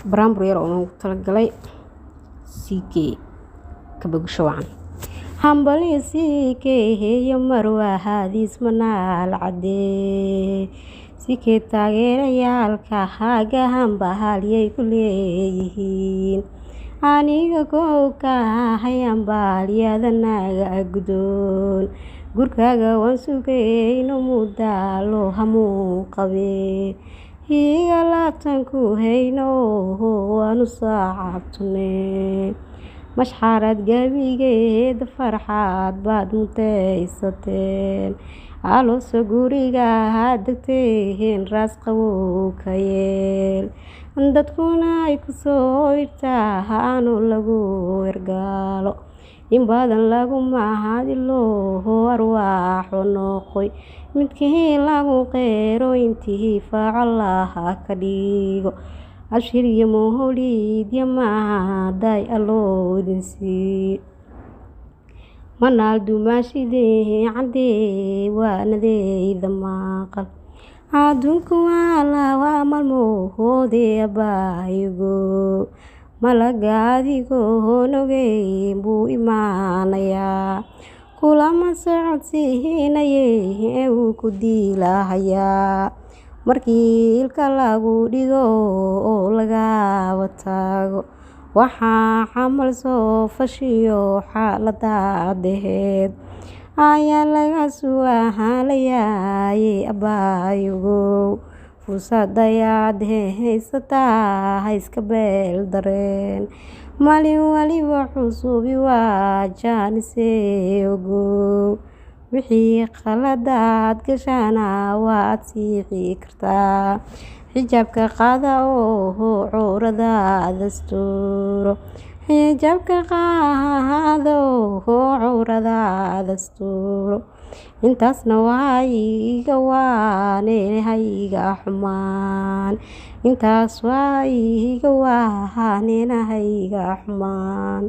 Baraambur yar oo loogu talagalay CK kabogsho wacan. Hambali CK iyo marwa hadis manaal cadee CK taageerayaalka haga hambahaliyay ku leeyihiin aniga kooka hambaliyadanaga gudoon gurkaaga waan sugayno mudaalo hamuu qabee higa laabtanku hayno waanu saacabtune mashxarad gabigeed farxaad baad mutaysateen alooso guriga degteen raas qabow ka yeel dadkuna ay ku soo irtaano lagu ergaalo in badan lagu mahadilo arwaaxo noqoy midkii lagu qeero intii faacalaha ka dhigo ashir iyo moholid iyo maaday aloodinsi manaal dumaashidee cadee waanadeyda maqal adduunku waa malmoodee abaahigo malaga adigoo nogey buu imaanayaa kulama socodsiinayee uu ku diilahayaa markii ilka lagu dhigo oo laga taago waxaa camal soo fashiyo xaalada adeheed ayaa laga su'aalayaye abaahigo fursadayaad haysataa ha iska beel dareen maalin waliba cusubi waa jaanisee ogow wixii qaladaad gashana waad siixi kartaa xijaabka qaada oo cawradaada asturo xijaabka qaada oo cawradaada asturo intaasna waa iga waane hayga xumaan intaas waa iga waane hayga xumaan.